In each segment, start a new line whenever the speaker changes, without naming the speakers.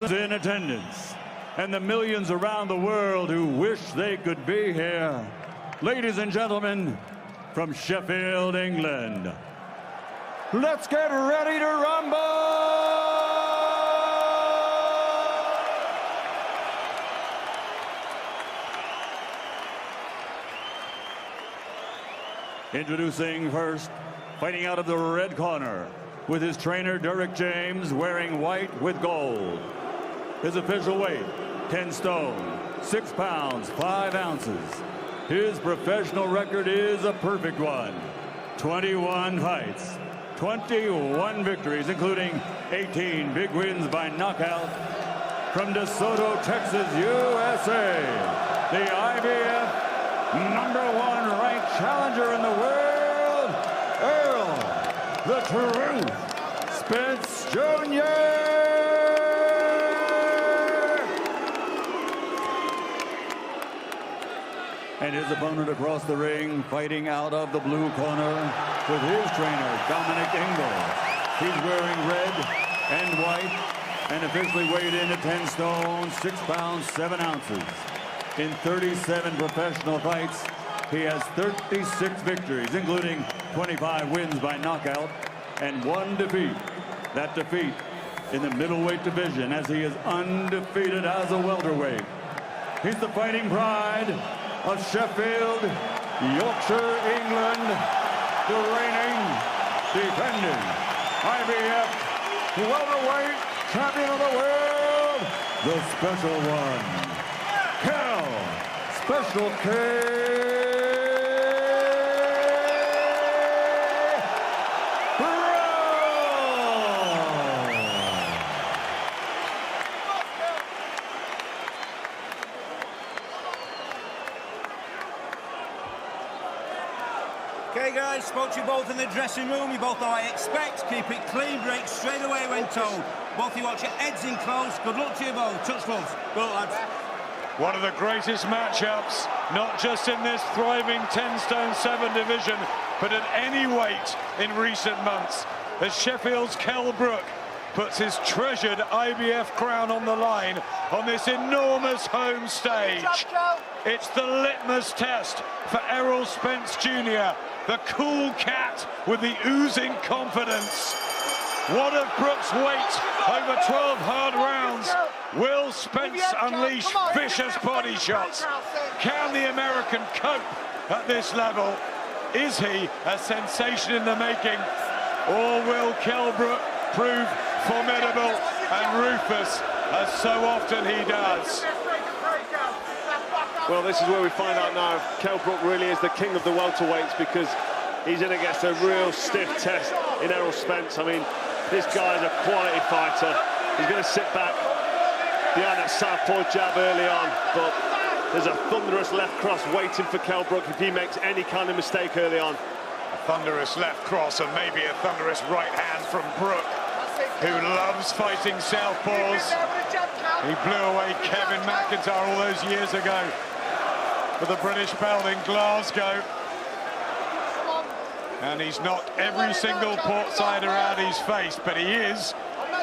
in attendance and the millions around the world who wish they could be here. Ladies and gentlemen, from Sheffield, England, let's get ready to rumble! Introducing first, fighting out of the red corner, with his trainer Derek James wearing white with gold. His official weight, 10 stone, 6 pounds, 5 ounces. His professional record is a perfect one. 21 fights, 21 victories, including 18 big wins by knockout. From DeSoto, Texas, USA, the IBF #1 ranked challenger in the world, Errol, the Truth, Spence Jr. And his opponent across the ring, fighting out of the blue corner with his trainer, Dominic Engel. He's wearing red and white and officially weighed in at 10 stone, 6 pounds, 7 ounces. In 37 professional fights, he has 36 victories, including 25 wins by knockout and 1 defeat. That defeat in the middleweight division, as he is undefeated as a welterweight. He's the fighting pride of Sheffield, Yorkshire, England, the reigning, defending IBF welterweight champion of the world, the special one, Kell, Special K.
Okay guys, spoke to you both in the dressing room. You both know I expect. Keep it clean, break straight away when told. Both of you watch your heads in close. Good luck to you both. Touch gloves. Good luck, lads.
One of the greatest matchups, not just in this thriving 10 stone 7 division, but at any weight in recent months, as Sheffield's Kell Brook puts his treasured IBF crown on the line on this enormous home stage. It's the litmus test for Errol Spence Jr., the cool cat with the oozing confidence. What of Brook's weight over 12 hard rounds? Will Spence unleash vicious body shots? Can the American cope at this level? Is he a sensation in the making? Or will Kell Brook prove formidable and ruthless, as so often he does?
Well, this is where we find out now if Kell Brook really is the king of the welterweights, because he's in against a real stiff test in Errol Spence. I mean, this guy's a quality fighter. He's going to sit back behind that southpaw jab early on, but there's a thunderous left cross waiting for Kell Brook if he makes any kind of mistake early on.
A thunderous left cross and maybe a thunderous right hand from Brook, who loves fighting southpaws. He blew away Kevin McIntyre all those years ago for the British belt in Glasgow. And he's knocked every single port-sider out he's faced, but he is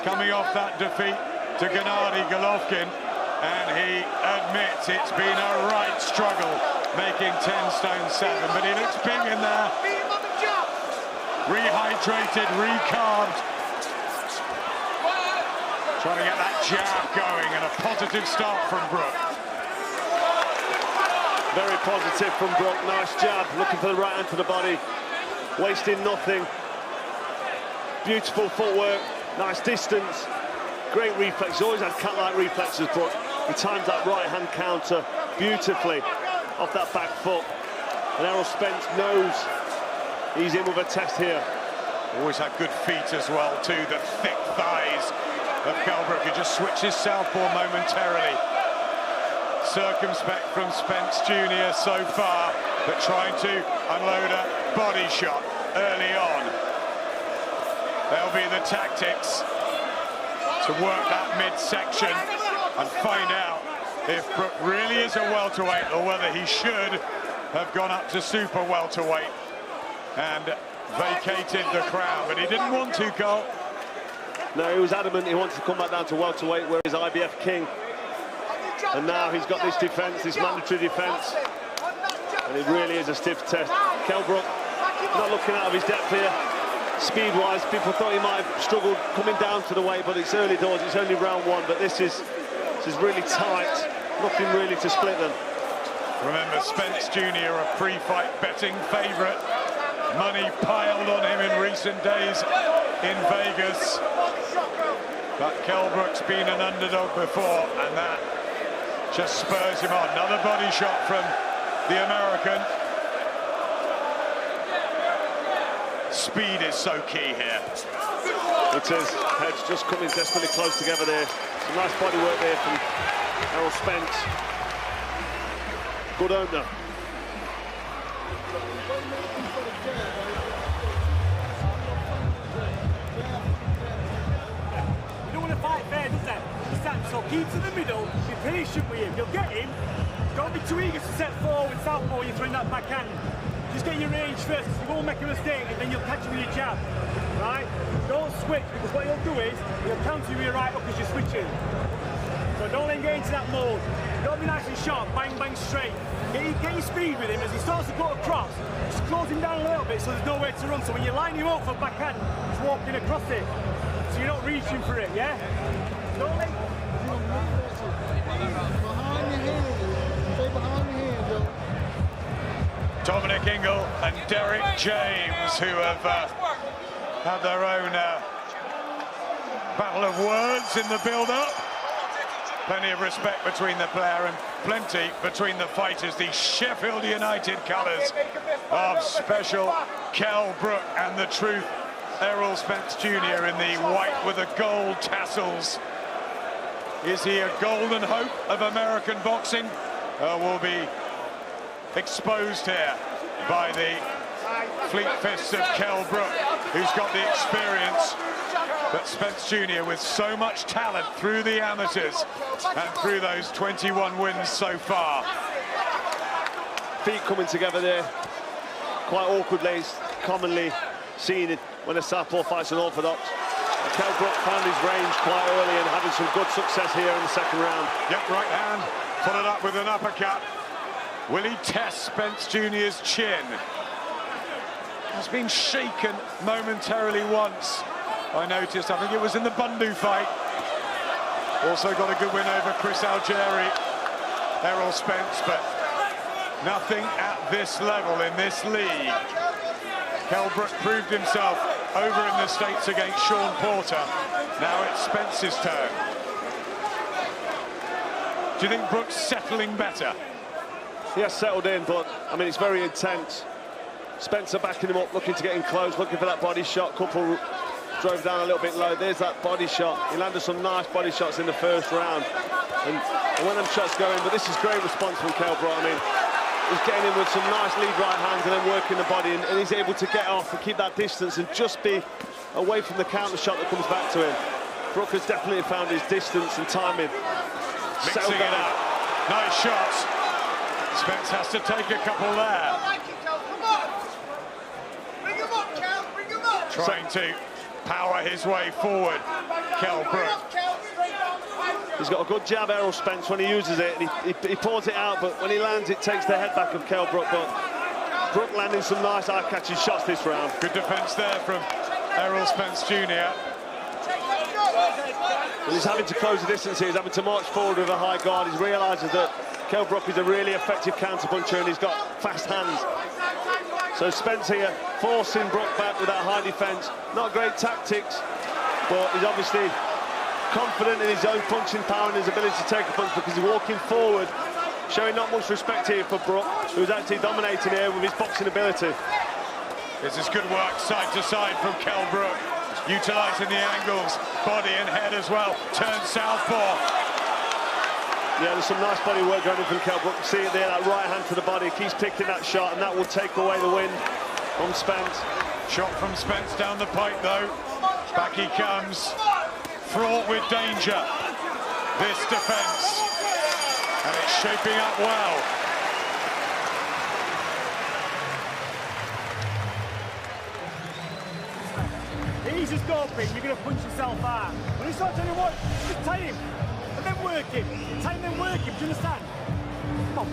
coming off that defeat to Gennady Golovkin, and he admits it's been a right struggle making 10 stone 7, but he looks big in there. Rehydrated, recarbed. Trying to get that jab going, and a positive start from Brook.
Very positive from Brook. Nice jab, looking for the right hand to the body, wasting nothing. Beautiful footwork, nice distance, great reflex. He's always had cat-like reflexes, but he times that right hand counter beautifully off that back foot. And Errol Spence knows he's in with a test here.
Always had good feet as well too, the thick thighs of Kell Brook, who just switches southpaw momentarily. Circumspect from Spence Jr. so far, but trying to unload a body shot early on. There'll be the tactics to work that midsection and find out if Brook really is a welterweight or whether he should have gone up to super welterweight and vacated the crown, but he didn't want to, Cole.
No, he was adamant he wanted to come back down to welterweight, where he's IBF king. And now he's got this defence, this mandatory defence. And it really is a stiff test. Kell Brook not looking out of his depth here. Speed-wise, people thought he might have struggled coming down to the weight, but it's early doors, it's only round one. But this is really tight, nothing really to split them.
Remember, Spence Jr., a pre-fight betting favourite. Money piled on him in recent days in Vegas. But Kell Brook's been an underdog before, and that just spurs him on. Another body shot from the American. Speed is so key here.
It is. Heads just coming desperately close together there. Some nice body work there from Errol Spence. Good opener.
You don't want to fight fair, does that? So keep to the middle, be patient with him. You'll get him. Don't be too eager to set forward, southpaw, you're throwing that backhand. Just get your range first, you won't make a mistake, and then you'll catch him with your jab. Right? Don't switch, because what he'll do is, he'll counter you with your right hook as you're switching. So don't then get into that mode. Don't be nice and sharp, bang, bang, straight. Get your speed with him as he starts to go across. Just close him down a little bit so there's nowhere to run. So when you line him up for backhand, just walking across it. So you're not reaching for it, yeah? Don't let...
Dominic Ingle and Derek James, who have had their own battle of words in the build-up. Plenty of respect between the player and plenty between the fighters. The Sheffield United colours of special Kell Brook and the truth Errol Spence Jr. in the white with the gold tassels. Is he a golden hope of American boxing? Will be exposed here by the fleet fists of Kell Brook, who's got the experience. But Spence Jr. with so much talent through the amateurs and through those 21 wins so far.
Feet coming together there, quite awkwardly, commonly seen it when a southpaw fights an orthodox. Kell Brook found his range quite early and having some good success here in the second round.
Yep, right hand, followed up with an uppercut. Will he test Spence Jr.'s chin? Has been shaken momentarily once. I noticed, I think it was in the Bundu fight. Also got a good win over Chris Algieri, Errol Spence, but nothing at this level in this league. Kell Brook proved himself over in the States against Sean Porter. Now it's Spence's turn. Do you think Brook's settling better?
He has settled in, but I mean, it's very intense. Spencer backing him up, looking to get in close, looking for that body shot. Couple drove down a little bit low. There's that body shot. He landed some nice body shots in the first round. And when them shots go in, but this is great response from Kell Brook. I mean, he's getting in with some nice lead right hands and then working the body, and he's able to get off and keep that distance and just be away from the counter shot that comes back to him. Brook has definitely found his distance and timing.
Mixing it up. Nice shots. Spence has to take a couple there. Trying to power his way forward, Kell Brook.
He's got a good jab, Errol Spence, when he uses it. And he pulls it out, but when he lands, it takes the head back of Kell Brook. But Brook landing some nice eye-catching shots this round.
Good defence there from Errol Spence Jr.
And he's having to close the distance here. He's having to march forward with a high guard. He realises that Kell Brook is a really effective counter-puncher and he's got fast hands. So Spence here forcing Brook back with that high defence. Not great tactics, but he's obviously confident in his own punching power and his ability to take a punch because he's walking forward, showing not much respect here for Brook, who's actually dominating here with his boxing ability.
This is good work side to side from Kell Brook, utilising the angles, body and head as well. Turn southpaw.
Yeah, there's some nice body work going in from Kell Brook. See it there, that right hand to the body, keeps picking that shot, and that will take away the wind from Spence.
Shot from Spence down the pipe though. Back he comes. Fraught with danger, this defence, and it's shaping up well.
easy scoping, you're going to punch yourself out. When you start telling you what, just tie him, and then work him. Tie him, then work him, do you understand? Come on.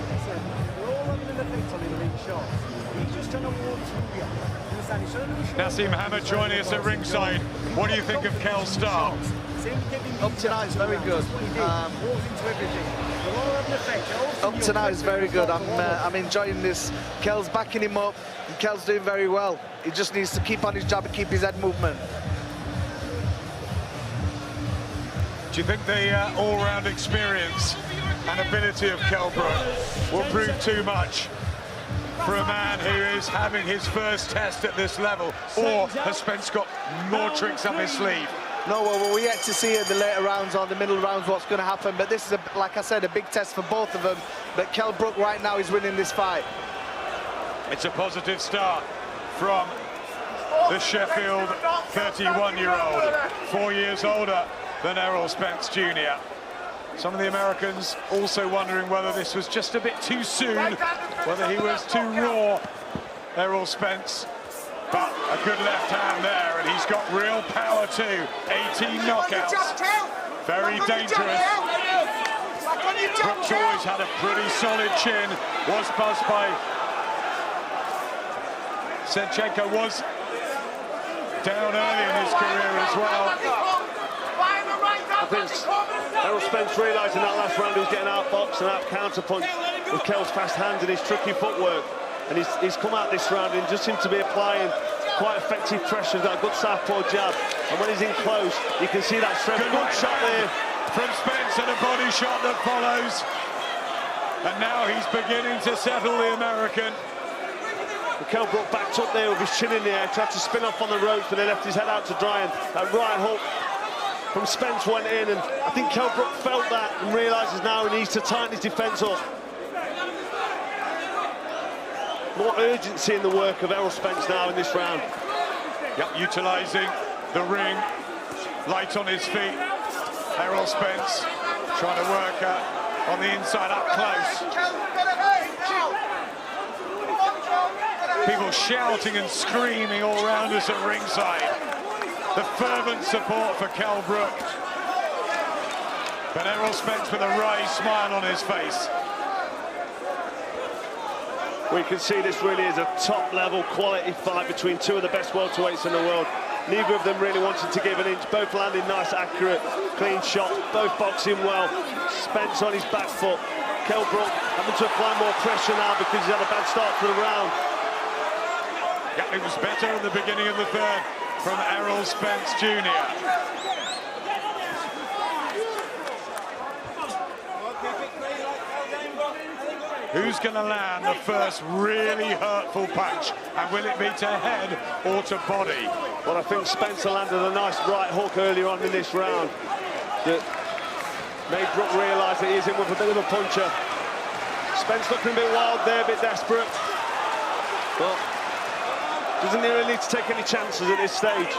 Listen, we're all having an effect on him in shots. He's just trying to walk through you. Understand? He's trying to do a shot.
Nassim Hamad joining us at ringside. What do you think of Kell's start?
Up tonight is very good. Up tonight is very good. I'm enjoying this. Kell's backing him up, and Kell's doing very well. He just needs to keep on his job and keep his head movement.
Do you think the all-round experience and ability of Kell Brook will prove too much for a man who is having his first test at this level, or has Spence got more tricks up his sleeve?
No, well, we're yet to see in the later rounds or the middle rounds what's going to happen, but this is, like I said, a big test for both of them. But Kell Brook right now is winning this fight.
It's a positive start from the Sheffield 31-year-old, 4 years older than Errol Spence Jr. Some of the Americans also wondering whether this was just a bit too soon, whether he was too raw, Errol Spence. But a good left hand there, and he's got real power too. 18 knockouts, very dangerous. Brook's always had a pretty solid chin, was buzzed by Senchenko, was down early in his career as well.
I think Errol Spence realised in that last round he was getting outboxed and out counterpunch with Kell's fast hands and his tricky footwork. And he's come out this round and just seemed to be applying quite effective pressure. He's got a good southpaw jab, and when he's in close, you can see that strength. Good shot there
from Spence, and a body shot that follows. And now he's beginning to settle the American.
Kell Brook backed up there with his chin in the air, tried to spin off on the ropes, but he left his head out to dry, and that right hook from Spence went in, and I think Kell Brook felt that and realises now he needs to tighten his defence up. More urgency in the work of Errol Spence now in this round.
Yep, utilising the ring, light on his feet. Errol Spence trying to work on the inside up close. People shouting and screaming all around us at ringside. The fervent support for Kell Brook. But Errol Spence with a wry smile on his face.
We can see this really is a top-level quality fight between two of the best welterweights in the world. Neither of them really wanted to give an inch. Both landing nice, accurate, clean shots. Both boxing well. Spence on his back foot. Kell Brook having to apply more pressure now because he's had a bad start to the round.
Yeah, it was better in the beginning of the third from Errol Spence Jr. Who's going to land the first really hurtful punch? And will it be to head or to body?
Well, I think Spencer landed a nice right hook earlier on in this round that made Brook realise that he's in with a bit of a puncher. Spence looking a bit wild there, a bit desperate. But doesn't he really need to take any chances at this stage?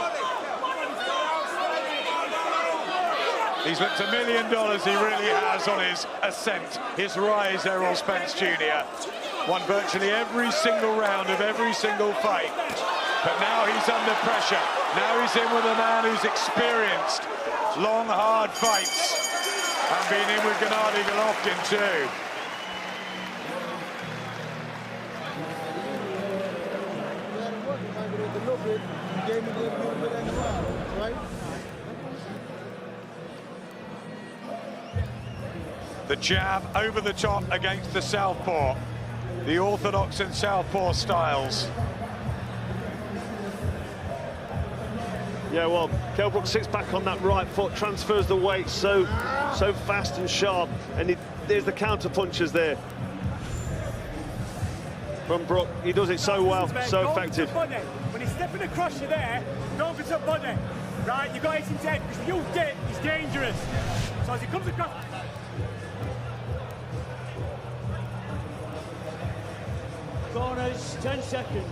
He's looked $1 million, he really has, on his ascent, his rise, Errol Spence Jr. Won virtually every single round of every single fight. But now he's under pressure. Now he's in with a man who's experienced long, hard fights. And been in with Gennady Golovkin too. The jab over the top against the southpaw. The orthodox and southpaw styles.
Yeah, well, Kell Brook sits back on that right foot, transfers the weight so fast and sharp, and there's the counter punches there from Brook. He does it so well, so effective.
When he's stepping across you there, don't get up body, right? You got it in his head, because if you dip, it's dangerous. So as he comes across. Corners, 10 seconds.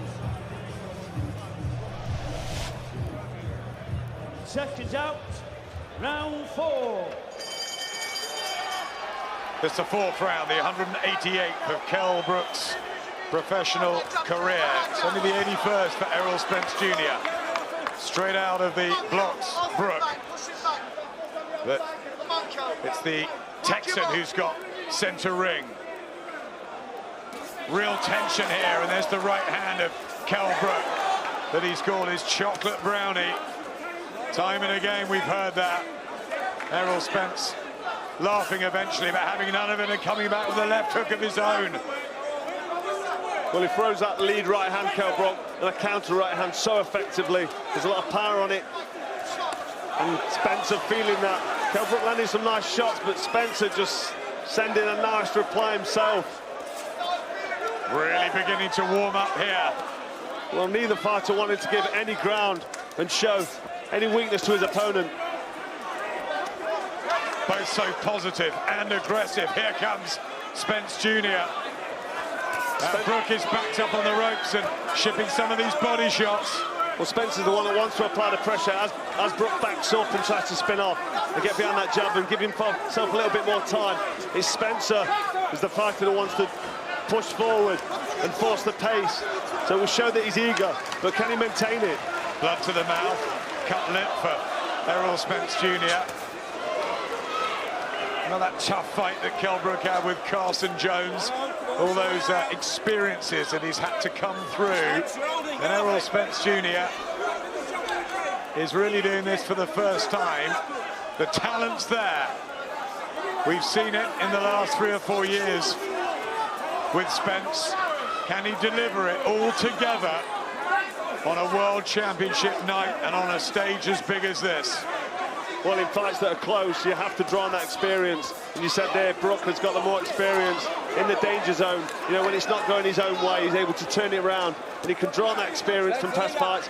Seconds out, round 4.
It's the fourth round, the 188th of Kell Brook's professional career. It's only the 81st for Errol Spence Jr. Straight out of the blocks, Brook. But it's the Texan who's got centre ring. Real tension here, and there's the right hand of Kell Brook that he's called his chocolate brownie. Time and again we've heard that. Errol Spence laughing eventually, but having none of it and coming back with a left hook of his own.
Well, he throws that lead right hand, Kell Brook, and a counter right hand so effectively. There's a lot of power on it. And Spencer feeling that. Kell Brook landing some nice shots, but Spencer just sending a nice reply himself.
Really beginning to warm up here.
Well, neither fighter wanted to give any ground and show any weakness to his opponent.
Both so positive and aggressive. Here comes Spence Jr. Brook is backed up on the ropes and shipping some of these body shots.
Well, Spencer's the one that wants to apply the pressure as Brook backs up and tries to spin off and get behind that jab and give himself a little bit more time. It's Spencer who's the fighter that wants to push forward and force the pace. So it will show that he's eager, but can he maintain it?
Blood to the mouth, cut lip for Errol Spence Jr. Well, that tough fight that Kell Brook had with Carson Jones, all those experiences that he's had to come through. And Errol Spence Jr. is really doing this for the first time. The talent's there. We've seen it in the last 3 or 4 years with Spence. Can he deliver it all together on a World Championship night and on a stage as big as this?
Well, in fights that are close, you have to draw on that experience. And you said there, Brook has got the more experience in the danger zone. You know, when it's not going his own way, he's able to turn it around. And he can draw on that experience from past fights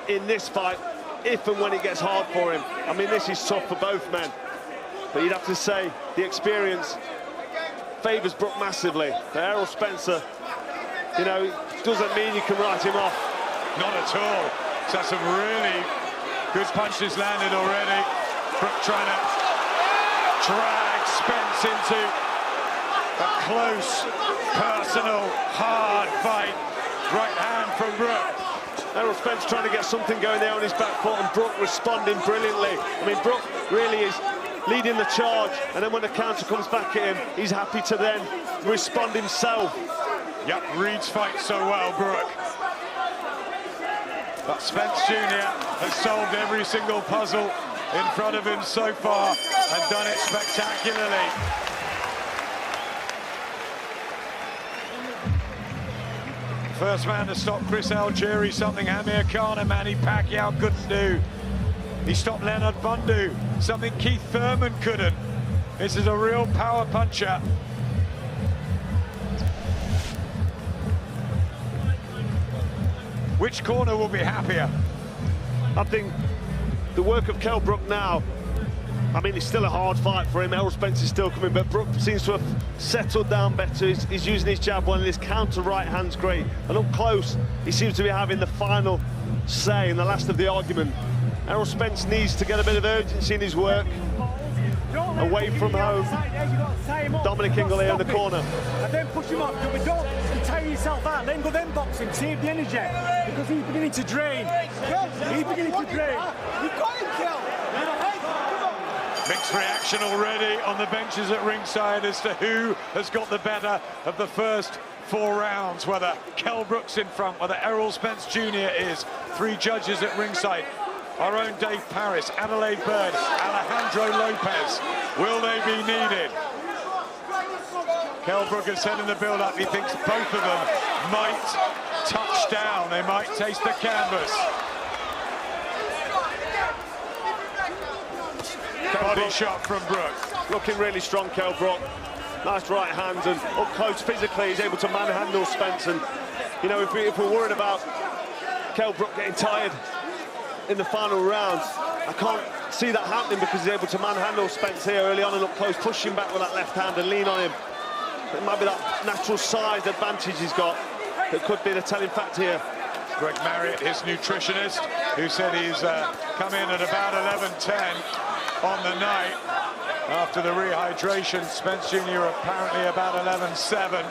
in this fight, if and when it gets hard for him. I mean, this is tough for both men. But you'd have to say the experience favours Brook massively. But Errol Spencer, you know, doesn't mean you can write him off.
Not at all. So some really good punches landed already. Brook trying to drag Spence into a close, personal, hard fight. Right hand from Brook.
Errol Spence trying to get something going there on his back foot, and Brook responding brilliantly. I mean, Brook really is leading the charge, and then when the counter comes back at him, he's happy to then respond himself.
Yep, reads fight so well, Brook. But Spence Jr. has solved every single puzzle in front of him so far and done it spectacularly. First man to stop Chris Algieri, something Amir Khan and Manny Pacquiao couldn't do. He stopped Leonard Bundu, something Keith Thurman couldn't. This is a real power puncher. Which corner will be happier?
I think the work of Kell Brook now, I mean, it's still a hard fight for him. Errol Spence is still coming, but Brook seems to have settled down better. He's using his jab well, and his counter right hand's great. And up close, he seems to be having the final say in the last of the argument. Errol Spence needs to get a bit of urgency in his work. Away from home, Dominic Ingle here in the corner.
And then push him up, don't tire yourself out, then go then boxing, save the energy, because he's beginning to drain. He's beginning to drain. You've got him, Kell.
Mixed reaction already on the benches at ringside as to who has got the better of the first 4 rounds, whether Kell Brook's in front, whether Errol Spence Jr. is. 3 judges at ringside. Our own Dave Parris, Adelaide Bird, Alejandro Lopez. Will they be needed? Kell Brook has said in the build-up he thinks both of them might touch down. They might taste the canvas. Body shot from Brook.
Looking really strong, Kell Brook. Nice right hand, and up close physically he's able to manhandle Spence. And you know, if we're worried about Kell Brook getting tired in the final rounds, I can't see that happening because he's able to manhandle Spence here early on and up close, push him back with that left hand and lean on him. It might be that natural size advantage he's got that could be the telling factor here.
Greg Marriott, his nutritionist, who said he's come in at about 11:10 on the night after the rehydration. Spence Jr. apparently about 11:7.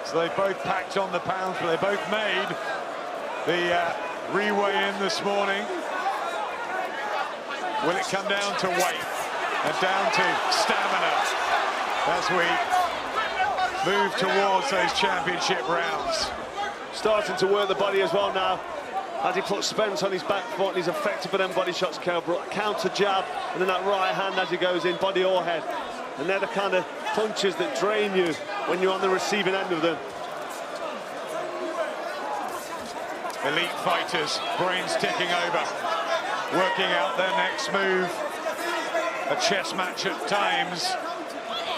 So they both packed on the pounds, but they both made the re-weigh in this morning. Will it come down to weight and down to stamina as we move towards those championship rounds?
Starting to work the body as well now, as he puts Spence on his back foot, and he's effective for them body shots, Kell Brook. Counter jab, and then that right hand as he goes in, body or head. And they're the kind of punches that drain you when you're on the receiving end of them.
Elite fighters, brains ticking over, working out their next move. A chess match at times,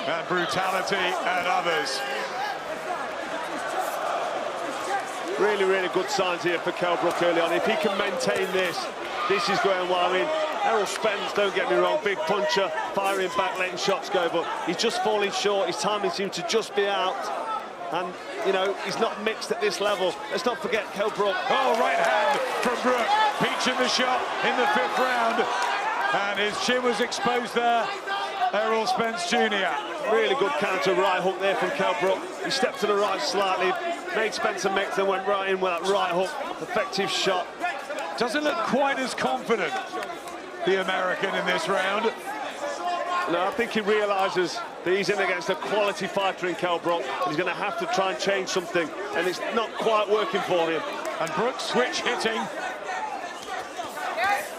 and brutality at others.
Really, really good signs here for Kell Brook early on. If he can maintain this is going well. I mean, Errol Spence, don't get me wrong, big puncher, firing back, letting shots go, but he's just falling short. His timing seems to just be out. And, you know, he's not mixed at this level. Let's not forget Kell Brook.
Oh, right hand from Brook, peaching the shot in the 5th round. And his chin was exposed there, Errol Spence Jr.
Really good counter right hook there from Kell Brook. He stepped to the right slightly, made Spencer mix, and went right in with that right hook. Effective shot.
Doesn't look quite as confident, the American, in this round.
No, I think he realises that he's in against a quality fighter in Kell Brook, and he's going to have to try and change something, and it's not quite working for him.
And Brook switch hitting.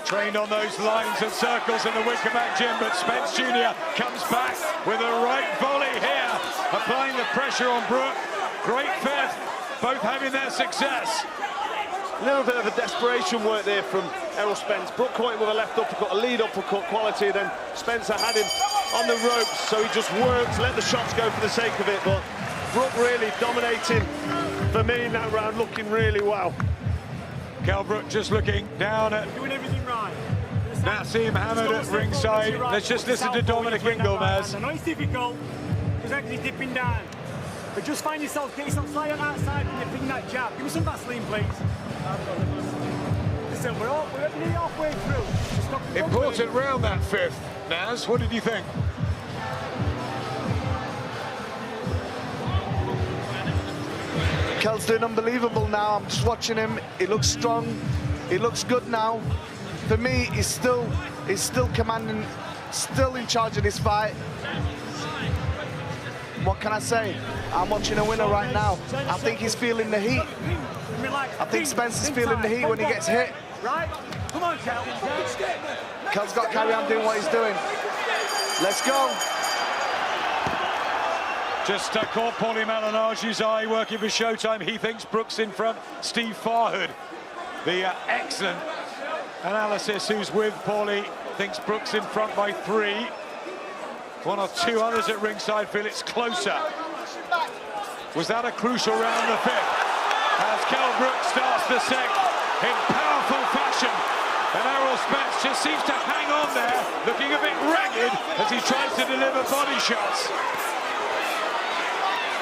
Trained on those lines and circles in the Wickerback gym, but Spence Jr. comes back with a right volley here, applying the pressure on Brook. Great 5th, both having their success.
A little bit of a desperation work there from Errol Spence. Brook caught him with a left uppercut, a lead uppercut quality, then Spencer had him on the ropes, so he just worked, let the shots go for the sake of it, but Brook really dominating for me in that round, looking really well.
Kell Brook just looking down at
Doing everything right.
Nassim Hamid at ringside. Let's just listen to Dominic Inglemas.
I know it's difficult, because actually dipping down. But just find yourself, get yourself slightly on that side and you ping that jab. Give me some Vaseline, please. Listen, we're nearly halfway through. Stop
Important round, that 5th. Naz, what did you think?
Kell's doing unbelievable now. I'm just watching him. He looks strong. He looks good now. For me, he's still commanding, still in charge of this fight. What can I say? I'm watching a winner right now. I think he's feeling the heat. I think Spence is feeling the heat when he gets hit.
Right? Come on, Kell.
Kell's got to carry on doing what he's doing. Let's go.
Just caught Paulie Malinage's eye working for Showtime. He thinks Brook's in front. Steve Farhood, the excellent analysis who's with Paulie, thinks Brook's in front by 3. 1 or 2 others at ringside feel it's closer. Was that a crucial round, the 5th? As Kell Brook starts the 6th in powerful fashion. And Errol Spence just seems to hang on there, looking a bit ragged as he tries to deliver body shots.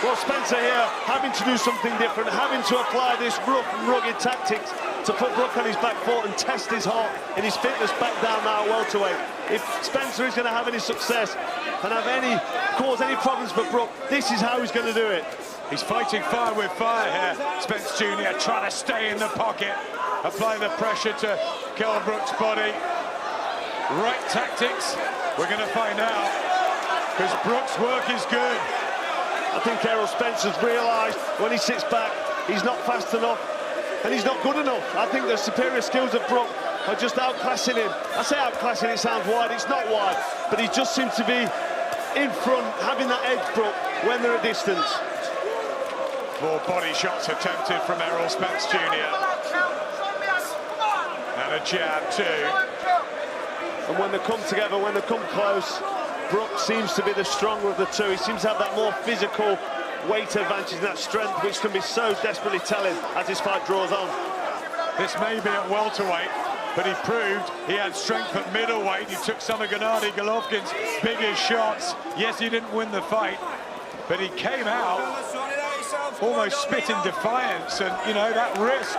Well, Spencer here having to do something different, having to apply this rough, rugged tactics to put Brook on his back foot and test his heart and his fitness back down now at welterweight. If Spencer is going to have any success and cause any problems for Brook, this is how he's going to do it.
He's fighting fire with fire here. Spence Jr. trying to stay in the pocket, apply the pressure to Kell Brook's body. Right tactics, we're going to find out, because Brook's work is good.
I think Errol Spence has realised when he sits back, he's not fast enough and he's not good enough. I think the superior skills of Brook are just outclassing him. I say outclassing, it sounds wide, it's not wide, but he just seems to be in front, having that edge, Brook, when they're at distance.
4 body shots attempted from Errol Spence Jr. And a jab too.
And when they come together, when they come close, Brook seems to be the stronger of the two. He seems to have that more physical weight advantage and that strength, which can be so desperately telling as this fight draws on.
This may be at welterweight, but he proved he had strength at middleweight. He took some of Gennady Golovkin's biggest shots. Yes, he didn't win the fight, but he came out almost spitting defiance, and, you know, that wrist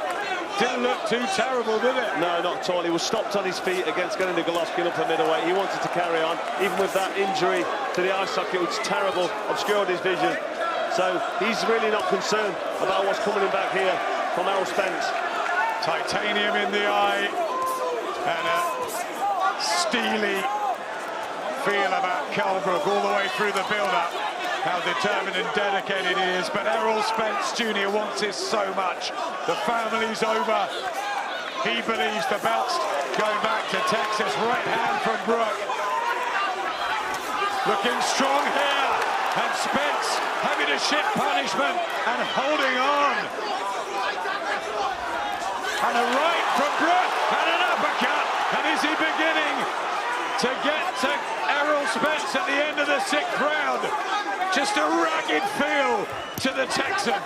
didn't look too terrible, did it?
No, not at all. He was stopped on his feet against Gennady Golovkin up at middleweight. He wanted to carry on, even with that injury to the eye socket, which terrible, obscured his vision. So he's really not concerned about what's coming in back here from Errol Spence.
Titanium in the eye and a steely feel about Kell Brook all the way through the build-up. How determined and dedicated he is, but Errol Spence Jr. wants this so much. The family's over. He believes the belt's going back to Texas. Right hand from Brook. Looking strong here, and Spence having to shift punishment and holding on. And a right from Brook, and an uppercut. And is he beginning to get to Errol Spence at the end of the 6th round? Just a ragged feel to the Texan.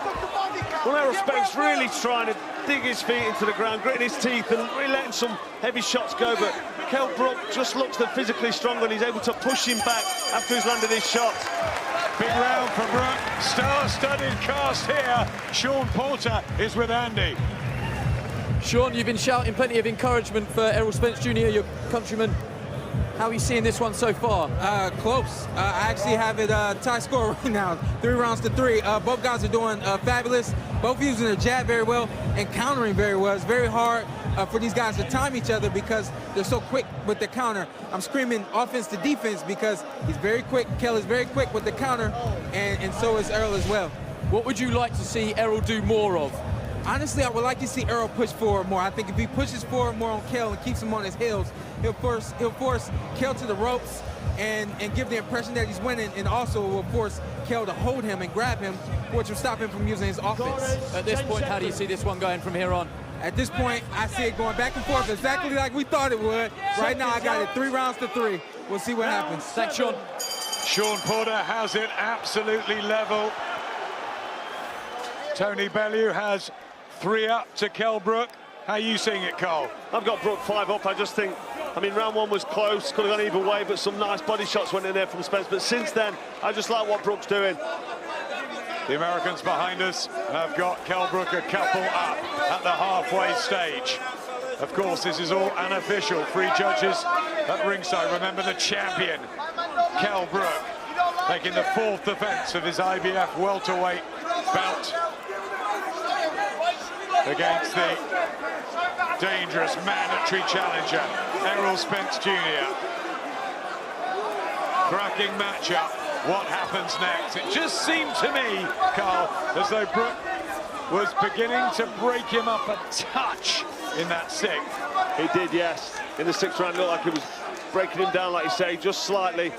Well, Errol Spence really trying to dig his feet into the ground, gritting his teeth and really letting some heavy shots go, but Kell Brook just looks physically stronger and he's able to push him back after he's landed his shots.
Big round for Brook, star-studded cast here. Sean Porter is with Andy.
Sean, you've been shouting plenty of encouragement for Errol Spence Jr., your countryman. How are you seeing this one so far?
Close. I actually have it tie score right now, 3 rounds to 3. Both guys are doing fabulous. Both using their jab very well and countering very well. It's very hard for these guys to time each other because they're so quick with the counter. I'm screaming offense to defense because he's very quick. Kell is very quick with the counter, and so is Errol as well.
What would you like to see Errol do more of?
Honestly, I would like to see Errol push forward more. I think if he pushes forward more on Kell and keeps him on his heels, he'll force Kell to the ropes and give the impression that he's winning, and also will force Kell to hold him and grab him, which will stop him from using his offense.
At this point, how do you see this one going from here on?
At this point, I see it going back and forth exactly like we thought it would. Right now, I got it 3 rounds to 3. We'll see what happens.
Thanks, Sean.
Sean Porter has it absolutely level. Tony Bellew has 3 up to Kell Brook. How are you seeing it, Cole?
I've got Brook 5 up. I just think, I mean, round 1 was close, could have gone either way, but some nice body shots went in there from Spence. But since then, I just like what Brook's doing.
The Americans behind us have got Kell Brook a couple up at the halfway stage. Of course, this is all unofficial. 3 judges at ringside. Remember the champion, Kell Brook, making the 4th defense of his IBF welterweight belt against the dangerous mandatory challenger, Errol Spence Jr. Cracking matchup. What happens next? It just seemed to me, Carl, as though Brook was beginning to break him up a touch in that 6th.
He did, yes. In the 6th round, it looked like he was breaking him down, like you say, just slightly.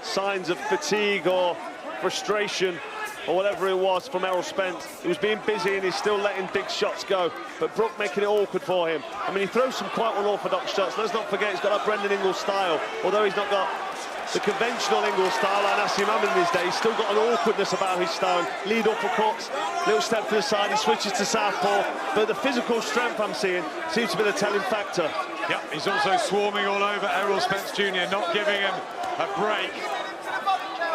Signs of fatigue or frustration or whatever it was from Errol Spence. He was being busy and he's still letting big shots go, but Brook making it awkward for him. I mean, he throws some quite unorthodox shots. Let's not forget he's got that Brendan Ingle style. Although he's not got the conventional Ingle style like Nassim Hammond in his day, he's still got an awkwardness about his style. Lead uppercuts, little step to the side, he switches to southpaw, but the physical strength I'm seeing seems to be the telling factor.
Yep, he's also swarming all over Errol Spence Jr., not giving him a break.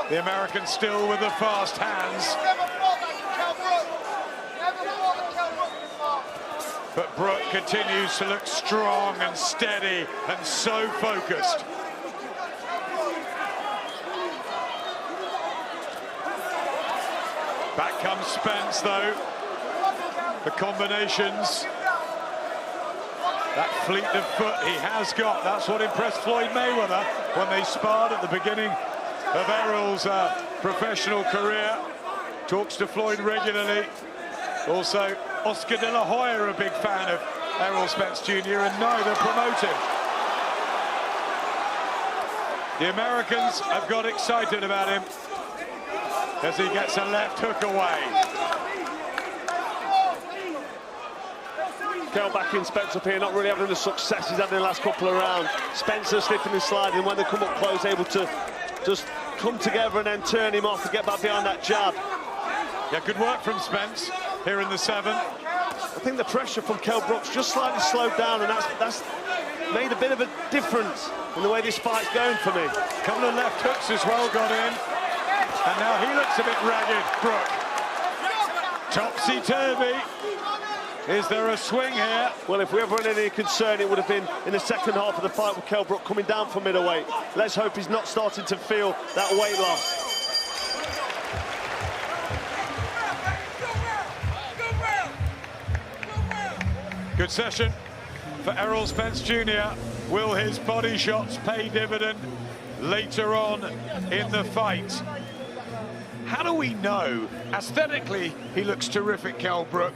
The American still with the fast hands. But Brook continues to look strong and steady and so focused. Back comes Spence, though. The combinations. That fleet of foot he has got. That's what impressed Floyd Mayweather when they sparred at the beginning of Errol's professional career. Talks to Floyd regularly. Also, Oscar De La Hoya, a big fan of Errol Spence Jr., and neither promote him. The Americans have got excited about him as he gets a left hook away.
Kell backing Spence up here, not really having the success he's had in the last couple of rounds. Spencer slipping and sliding when they come up close, able to just come together and then turn him off to get back behind that jab.
Yeah, good work from Spence here in the 7th.
I think the pressure from Kell Brook's just slightly slowed down, and that's made a bit of a difference in the way this fight's going for me.
A couple of left hooks as well got in. And now he looks a bit ragged, Brook. Topsy-turvy. Is there a swing here?
Well, if we ever had any concern, it would have been in the 2nd half of the fight with Kell Brook coming down from middleweight. Let's hope he's not starting to feel that weight loss.
Good session for Errol Spence Jr. Will his body shots pay dividend later on in the fight? How do we know? Aesthetically, he looks terrific, Kell Brook.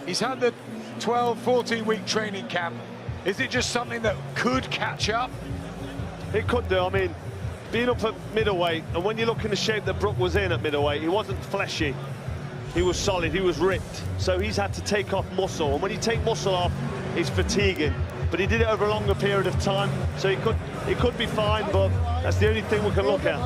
He's had the 12, 14-week training camp. Is it just something that could catch up?
It could do. I mean, being up at middleweight, and when you look in the shape that Brook was in at middleweight, he wasn't fleshy. He was solid, he was ripped. So he's had to take off muscle, and when you take muscle off, it's fatiguing. But he did it over a longer period of time, so he could be fine, but that's the only thing we can look at.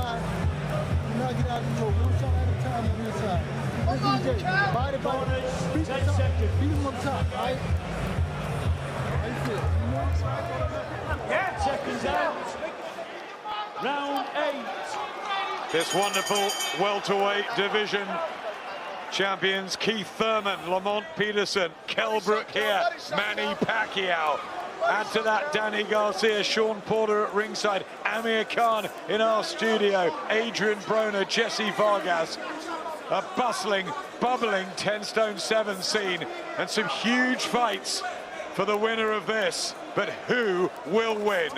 Seconds out. Round 8.
This wonderful welterweight division champions Keith Thurman, Lamont Peterson, Kell Brook here, Manny Pacquiao. Add to that Danny Garcia, Sean Porter at ringside, Amir Khan in our studio, Adrian Broner, Jesse Vargas. A bustling, bubbling 10 stone 7 scene, and some huge fights for the winner of this. But who will win?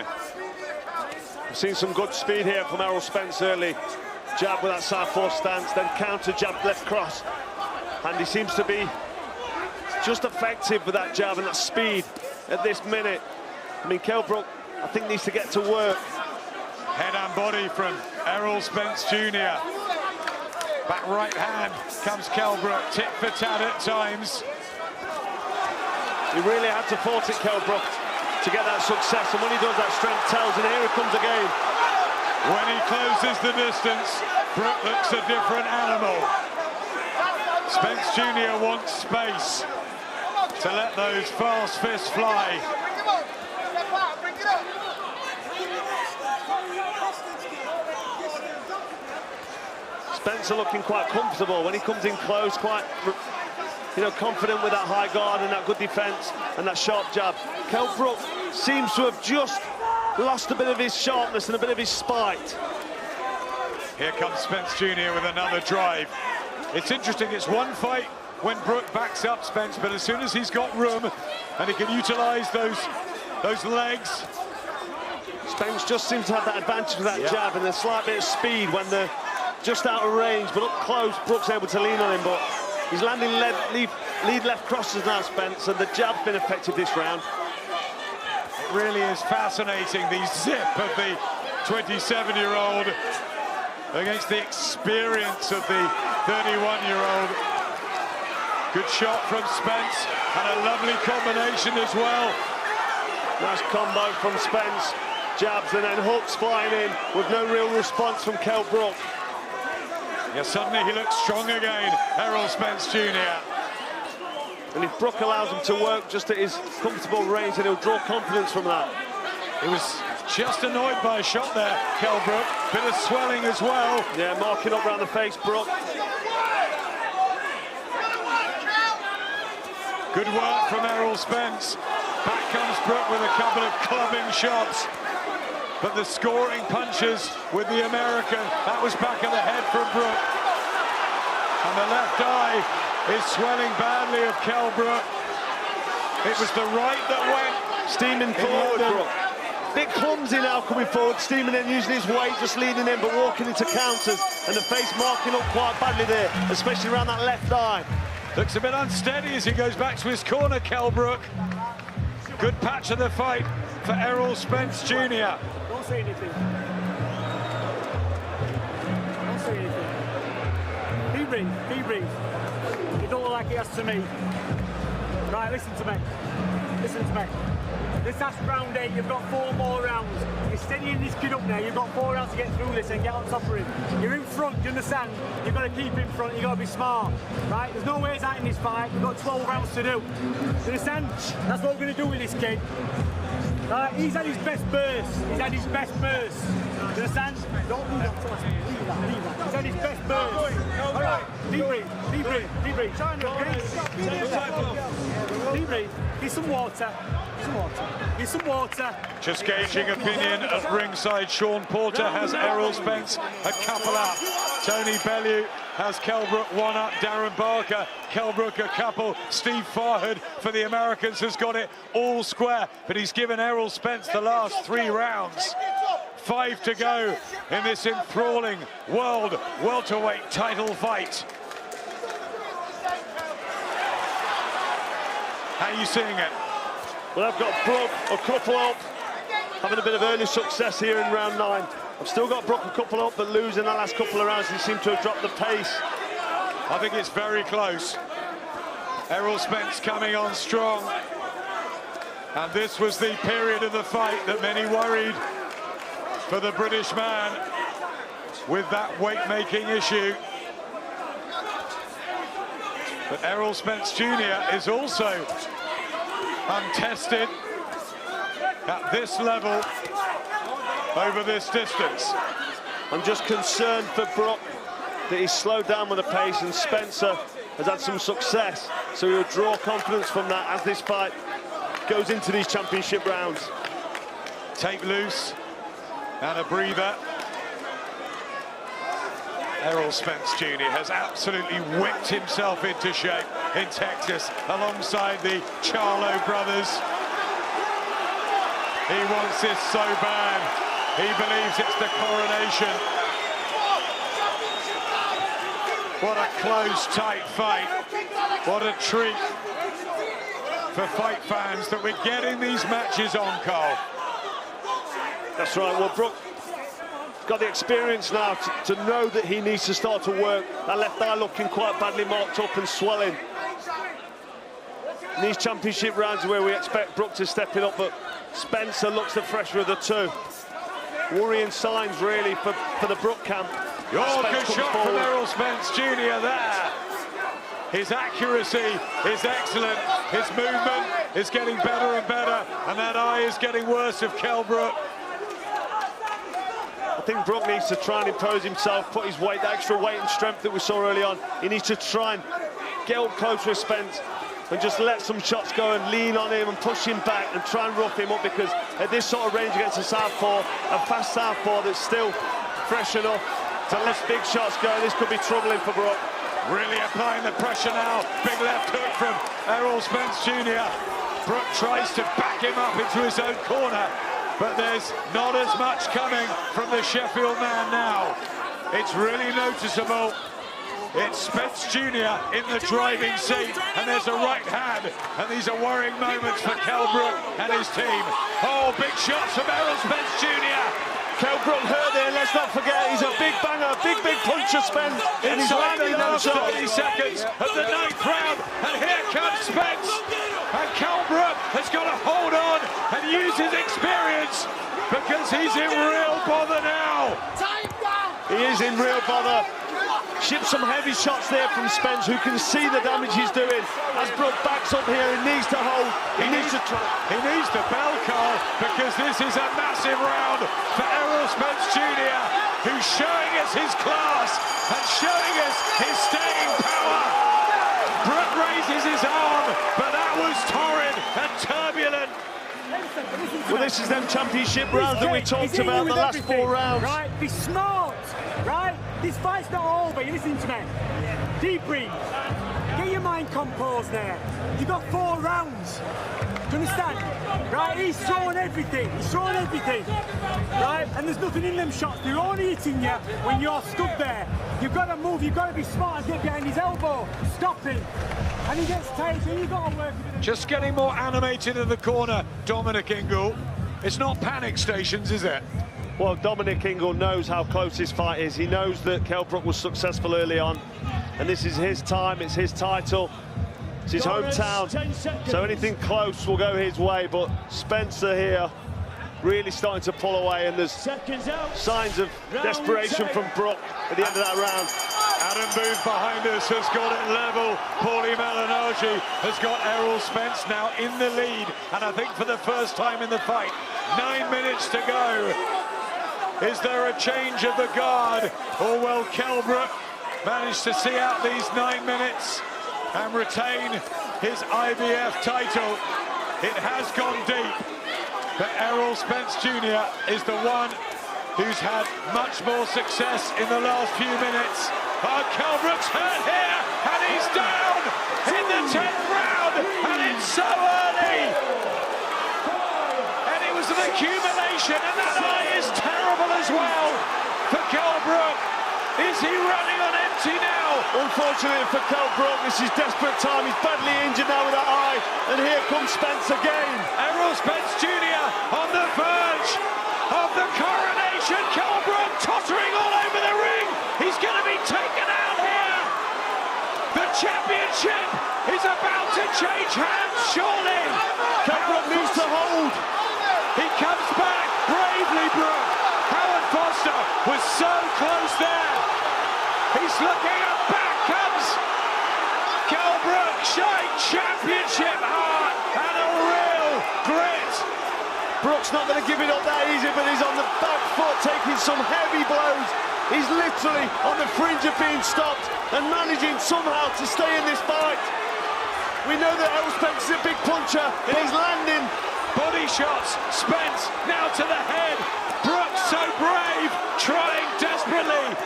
We've seen some good speed here from Errol Spence early. Jab with that southpaw stance, then counter jab, left cross. And he seems to be just effective with that jab and that speed at this minute. I mean, Kell Brook, I think, needs to get to work.
Head and body from Errol Spence Jr. Back right hand comes Kell Brook, tit for tat at times.
He really had to force it, Kell Brook, to get that success, and when he does, that strength tells, and here it comes again.
When he closes the distance, Brook looks a different animal. Spence Jr. wants space to let those fast fists fly.
Spencer looking quite comfortable when he comes in close, quite, you know, confident with that high guard and that good defense and that sharp jab. Kell Brook seems to have just lost a bit of his sharpness and a bit of his spite.
Here comes Spence Jr. with another drive. It's interesting, it's one fight when Brook backs up Spence, but as soon as he's got room and he can utilize those legs.
Spence just seems to have that advantage with that jab and a slight bit of speed when they're just out of range, but up close, Brook's able to lean on him, but he's landing lead left crosses now, Spence, and the jab's been effective this round.
It really is fascinating, the zip of the 27-year-old against the experience of the 31-year-old. Good shot from Spence, and a lovely combination as well.
Nice combo from Spence. Jabs and then hooks flying in with no real response from Kell Brook.
Yeah, suddenly he looks strong again, Errol Spence Jr.
And if Brook allows him to work just at his comfortable range, then he'll draw confidence from that.
He was just annoyed by a shot there, Kell Brook. Bit of swelling as well.
Yeah, marking up around the face, Brook.
Good work from Errol Spence. Back comes Brook with a couple of clubbing shots. But the scoring punches with the American, that was back of the head from Brook. And the left eye is swelling badly of Kell Brook. It was the right that went.
Steaming forward, Brook. Bit clumsy now coming forward, steaming in, using his weight, just leading in, but walking into counters. And the face marking up quite badly there, especially around that left eye.
Looks a bit unsteady as he goes back to his corner, Kell Brook. Good patch of the fight for Errol Spence Jr.
Don't say anything. Don't say anything. Deep breathe, deep breathe. You don't look like it has to me. Right, listen to me. Listen to me. This last round 8, you've got 4 more rounds. You're steadying this kid up now, you've got 4 rounds to get through this and get on top of him. You're in front, you understand? You've got to keep in front, you've got to be smart. Right? There's no ways out in this fight, you've got 12 rounds to do. You understand? That's what we're going to do with this kid. He's had his best burst. He's had his best burst. You understand? Don't do that, Thomas. Leave that, leave that. He's had his best burst. All right, deep breathe, deep breathe, deep breathe. Deep breathe. Get some water. Some water. Get some water.
Just gauging opinion at ringside, Sean Porter has Errol Spence a couple up. Tony Bellew has Kell Brook one up. Darren Barker, Kell Brook a couple. Steve Farhood for the Americans has got it all square, but he's given Errol Spence the last 3 rounds. 5 to go in this enthralling world welterweight title fight. How are you seeing it?
Well, I've got Brook a couple up, having a bit of early success here in round 9. I've still got Brook a couple up, but losing the last couple of rounds, he seemed to have dropped the pace.
I think it's very close. Errol Spence coming on strong. And this was the period of the fight that many worried for the British man with that weight-making issue. But Errol Spence Jr. is also untested at this level over this distance.
I'm just concerned for Brook that he's slowed down with the pace, and Spencer has had some success, so he'll draw confidence from that as this fight goes into these championship rounds.
Take loose and a breather. Errol Spence Jr. has absolutely whipped himself into shape in Texas alongside the Charlo brothers. He wants this so bad. He believes it's the coronation. What a close, tight fight. What a treat for fight fans that we're getting these matches on, Carl.
That's right. Well, Brook got the experience now to know that he needs to start to work. That left eye looking quite badly marked up and swelling. In these championship rounds where we expect Brook to step it up, but Spencer looks the fresher of the two. Worrying signs really for the Brook camp.
Oh, good shot from Errol Spence Jr. there. His accuracy is excellent. His movement is getting better and better, and that eye is getting worse of Kell Brook.
I think Brook needs to try and impose himself, put his weight, the extra weight and strength that we saw early on. He needs to try and get up close with Spence and just let some shots go and lean on him and push him back and try and rough him up, because at this sort of range against a southpaw, a fast southpaw that's still fresh enough to let big shots go, this could be troubling for Brook.
Really applying the pressure now. Big left hook from Errol Spence Jr. Brook tries to back him up into his own corner, but there's not as much coming from the Sheffield man now. It's really noticeable. It's Spence Jr. in the driving seat, and there's a right hand, and these are worrying moments for Kell Brook and his team. Oh, big shots from Errol Spence Jr.
Kell Brook hurt there, let's not forget, he's a big banger, big puncher, Spence. And he's
Inside
landing
the last
those
30 seconds of the 9th round, and here comes Spence. And Kell Brook has got to hold on and use his experience, because he's in real bother now.
He is in real bother. Shipped some heavy shots there from Spence, who can see the damage he's doing. As Brook backs up here, he needs to hold. He needs to try.
He needs to bell, Carl, because this is a massive round for Errol Spence Jr., who's showing us his class and showing us his staying power. Brook raises his arm, but that was torrid and turbulent.
Well, this is them championship rounds that we talked about, the last 4 rounds.
Right, be smart, right? This fight's not over, you listen to me. Deep breathe. Get your mind composed there. You've got 4 rounds. Do you understand? Right, he's throwing everything. He's throwing everything. Right, and there's nothing in them shots. They're only hitting you when you're stood there. You've got to move, you've got to be smart and get behind his elbow. Stop him. And he gets tight, so you've got to work with him.
Just getting more animated in the corner, Dominic Ingle. It's not panic stations, is it?
Well, Dominic Ingle knows how close this fight is. He knows that Kell Brook was successful early on, and this is his time, it's his title, it's his hometown, so anything close will go his way. But Spencer here really starting to pull away, and there's signs of desperation from Brook at the end of that round.
Adam Booth behind us has got it level. Paulie Malignaggi has got Errol Spence now in the lead, and I think for the first time in the fight, 9 minutes to go. Is there a change of the guard, or will Kell Brook manage to see out these 9 minutes and retain his IBF title? It has gone deep. But Errol Spence Jr. is the one who's had much more success in the last few minutes. Oh, Kell Brook's hurt here, and he's down in the 10th round, and it's so early. And it was an accumulation, and that eye is terrible as well for Kell Brook. Is he running on empty now?
Unfortunately for Kell Brook, this is desperate time. He's badly injured now with that eye, and here comes Spence again.
Errol Spence Jr. on the verge of the coronation. Kell Brook tottering all over the ring. He's going to be taken out here. The championship is about to change hands, surely.
Kell Brook needs to hold.
He comes back bravely, Brook. Howard Foster was so close there. He's looking up, back comes Kell Brook, showing championship heart and a real grit.
Brook's not going to give it up that easy, but he's on the back foot, taking some heavy blows. He's literally on the fringe of being stopped and managing somehow to stay in this fight. We know that Errol Spence is a big puncher, and he's landing.
Body shots, Spence now to the head. Brook so brave, trying desperately.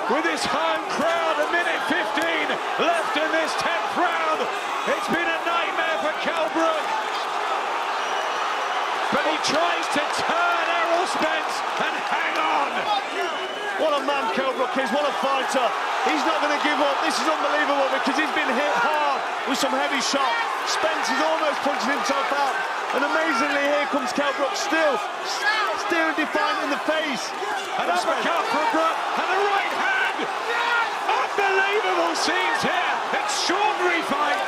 With his home crowd, a minute 15 left in this 10th round. It's been a nightmare for Kell Brook. But he tries to turn Errol Spence and hang on.
What a man Kell Brook is, what a fighter. He's not going to give up. This is unbelievable because he's been hit hard with some heavy shots. Spence is almost punching himself out. And amazingly, here comes Kell Brook still staring defiant in the face.
An uppercut from Brook and a right hand. Unbelievable scenes here. Extraordinary fight.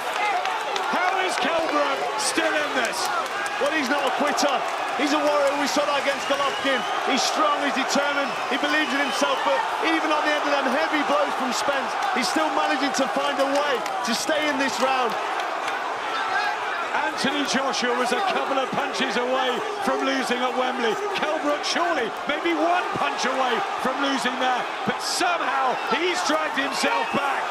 How is Kell Brook still in this?
Well, he's not a quitter. He's a warrior. We saw that against Golovkin. He's strong, he's determined, he believes in himself, but even on the end of them heavy blows from Spence, he's still managing to find a way to stay in this round.
Anthony Joshua was a couple of punches away from losing at Wembley. Kell Brook surely maybe one punch away from losing there, but somehow he's dragged himself back.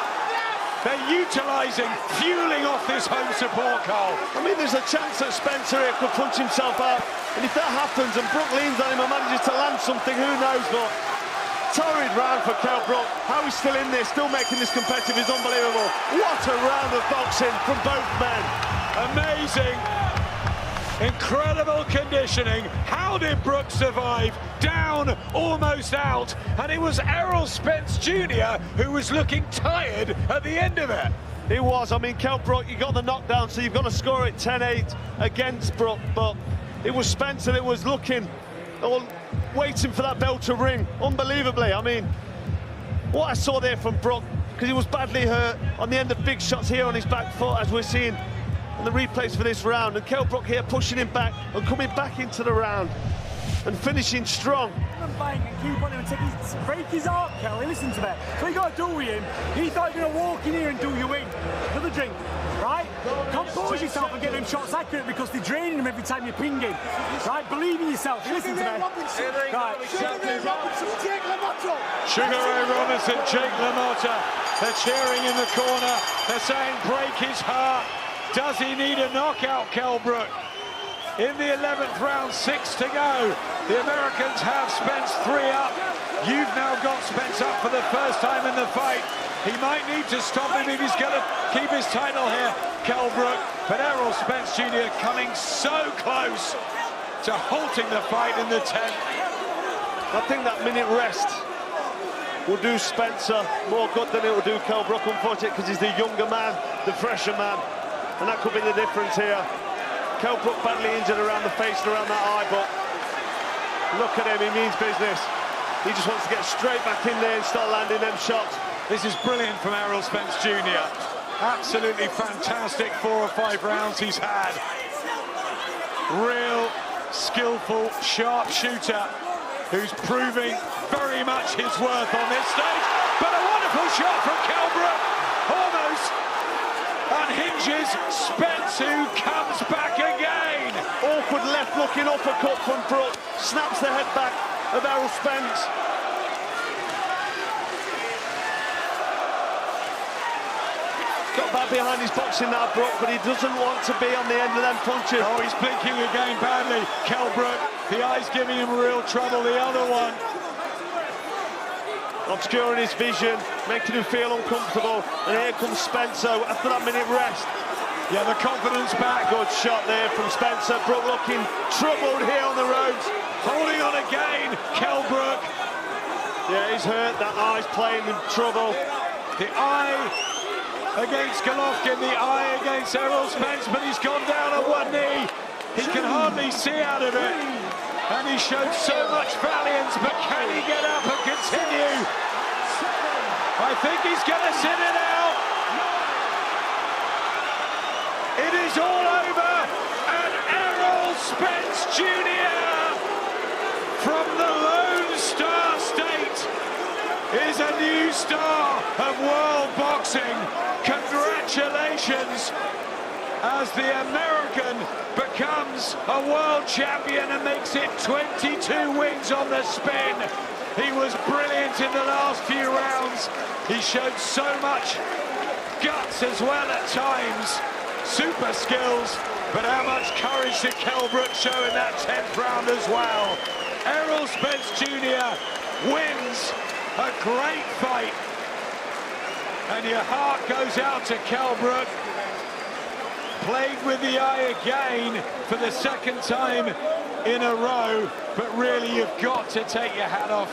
They're utilising, fueling off this home support, Carl.
I mean, there's a chance that Spencer here could punch himself out, and if that happens and Brook leans on him and manages to land something, who knows, but torrid round for Kell Brook. How he's still in this, still making this competitive is unbelievable. What a round of boxing from both men.
Amazing, incredible conditioning. How did Brook survive? Down, almost out, and it was Errol Spence Jr. who was looking tired at the end of it.
He was. I mean, Kell Brook, you got the knockdown, so you've got to score it 10-8 against Brook, but it was Spencer that was looking, or waiting for that bell to ring, unbelievably. I mean, what I saw there from Brook, because he was badly hurt on the end of big shots here on his back foot, as we're seeing in the replays for this round, and Kell Brook here pushing him back and coming back into the round and finishing strong.
Bang and keep on him and break his heart, Kelly. Listen to that. So you got to do with him. He thought he was going to walk in here and do you in. Another drink, right? Compose yourself and get them shots accurate because they're draining him every time you ping him. Right? Believe in yourself. Listen to that. Right.
Sugar Ray Robinson, Jake LaMotta. They're cheering in the corner. They're saying break his heart. Does he need a knockout, Kell Brook? In the 11th round, 6 to go. The Americans have Spence 3 up. You've now got Spence up for the first time in the fight. He might need to stop him if he's going to keep his title here, Kell Brook. But Errol Spence Jr. coming so close to halting the fight in the 10th.
I think that minute rest will do Spencer more good than it will do Kell Brook, unfortunately, because he's the younger man, the fresher man. And that could be the difference here. Kell Brook badly injured around the face and around that eye, but look at him, he means business. He just wants to get straight back in there and start landing them shots.
This is brilliant from Errol Spence Jr. Absolutely fantastic 4 or 5 rounds he's had. Real skillful, sharp shooter who's proving very much his worth on this stage. But a wonderful shot from Kell Brook. Almost unhinges Spence, who comes back again.
Awkward left-looking uppercut from Brook. Snaps the head back of Errol Spence. Got got back behind his boxing now, Brook, but he doesn't want to be on the end of them punches.
Oh, he's blinking again badly. Kell Brook, the eye's giving him real trouble. The other one
obscuring his vision, making him feel uncomfortable. And here comes Spencer after that minute rest.
Yeah, the confidence back.
Good shot there from Spencer. Brook looking troubled here on the ropes.
Holding on again, Kell Brook.
Yeah, he's hurt. That eye's playing in trouble.
The eye against Golovkin, the eye against Errol Spence, but he's gone down on one knee. He can hardly see out of it. And he showed so much valiance, but can he get up and continue? I think he's going to sit it out. It is all over, and Errol Spence Jr. from the Lone Star State is a new star of world boxing. Congratulations, as the American becomes a world champion and makes it 22 wins on the spin. He was brilliant in the last few rounds. He showed so much guts as well at times. Super skills, but how much courage did Kell Brook show in that 10th round as well? Errol Spence Jr. wins a great fight. And your heart goes out to Kell Brook. Played with the eye again for the second time in a row, but really you've got to take your hat off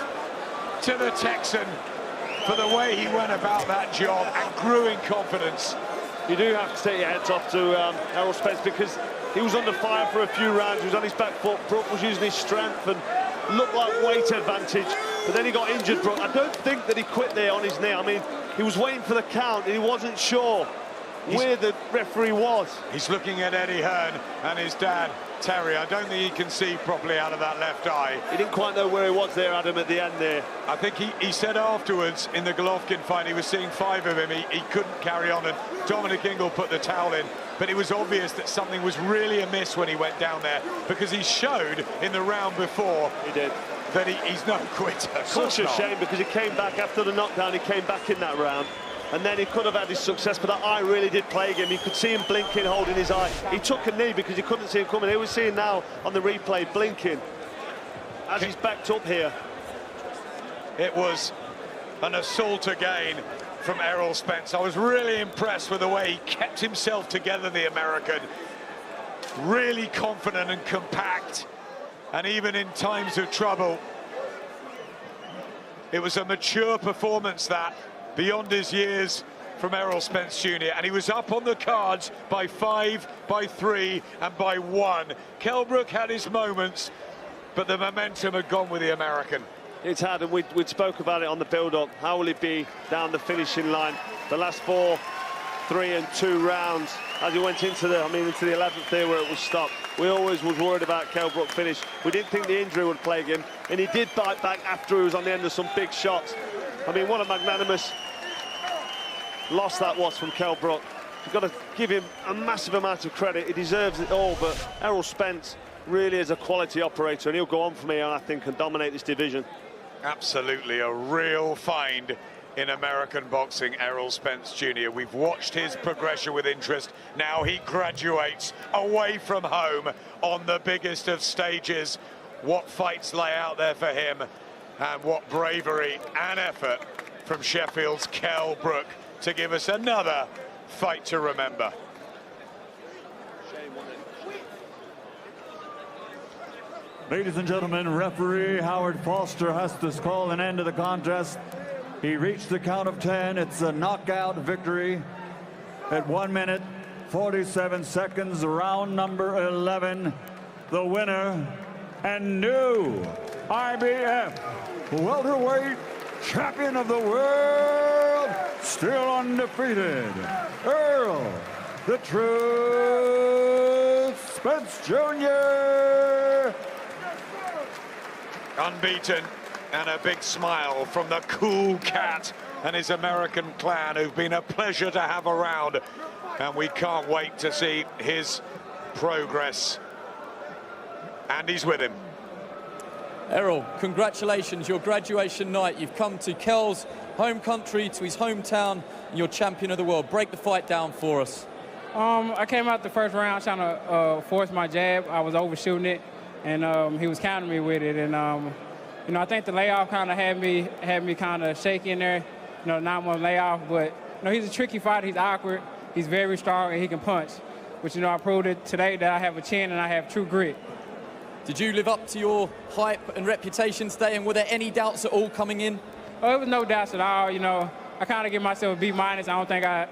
to the Texan for the way he went about that job and grew in confidence.
You do have to take your hats off to Errol Spence, because he was under fire for a few rounds. He was on his back foot. Brook was using his strength and looked like weight advantage, but then he got injured. Brook, I don't think that he quit there on his knee. I mean, he was waiting for the count and he wasn't sure where the referee was.
He's looking at Eddie Hearn and his dad, Terry. I don't think he can see properly out of that left eye.
He didn't quite know where he was there, Adam, at the end there.
I think he said afterwards in the Golovkin fight, he was seeing 5 of him. He couldn't carry on, and Dominic Ingle put the towel in. But it was obvious that something was really amiss when he went down there, because he showed in the round before
he did
that he's no quitter.
Such a shame, because he came back after the knockdown. He came back in that round, and then he could have had his success, but that eye really did plague him. You could see him blinking, holding his eye. He took a knee because he couldn't see him coming. He was seeing now on the replay, blinking as he's backed up here.
It was an assault again from Errol Spence. I was really impressed with the way he kept himself together, the American. Really confident and compact, and even in times of trouble. It was a mature performance, that, beyond his years, from Errol Spence Jr. And he was up on the cards by 5, by 3, and by 1. Kell Brook had his moments, but the momentum had gone with the American.
It's had, and we'd spoke about it on the build-up. How will it be down the finishing line? The last 4, 3 and 2 rounds, as he went into the 11th there where it was stopped. We always was worried about Kell Brook finish. We didn't think the injury would plague him, and he did bite back after he was on the end of some big shots. I mean, what a magnanimous loss that was from Kell Brook. You've got to give him a massive amount of credit. He deserves it all, but Errol Spence really is a quality operator, and he'll go on from here, I think, and dominate this division.
Absolutely a real find in American boxing, Errol Spence Jr. We've watched his progression with interest. Now he graduates away from home on the biggest of stages. What fights lay out there for him, and what bravery and effort from Sheffield's Kell Brook to give us another fight to remember.
Ladies and gentlemen, referee Howard Foster has to call an end to the contest. He reached the count of 10. It's a knockout victory at 1 minute, 47 seconds, round number 11. The winner and new IBF welterweight champion of the world, still undefeated, Errol the Truth Spence Jr.
Unbeaten, and a big smile from the cool cat and his American clan, who've been a pleasure to have around, and we can't wait to see his progress. And he's with him.
Errol, congratulations, your graduation night. You've come to Kell's home country, to his hometown, and you're champion of the world. Break the fight down for us.
I came out the first round trying to force my jab. I was overshooting it, and he was countering me with it. And you know, I think the layoff kind of had me kind of shaky in there. You know, 9-1 layoff. But you know, he's a tricky fighter. He's awkward. He's very strong, and he can punch. But you know, I proved it today that I have a chin and I have true grit.
Did you live up to your hype and reputation today, and were there any doubts at all coming in?
Oh, there was no doubts at all. You know, I kind of give myself a B-. I don't think I,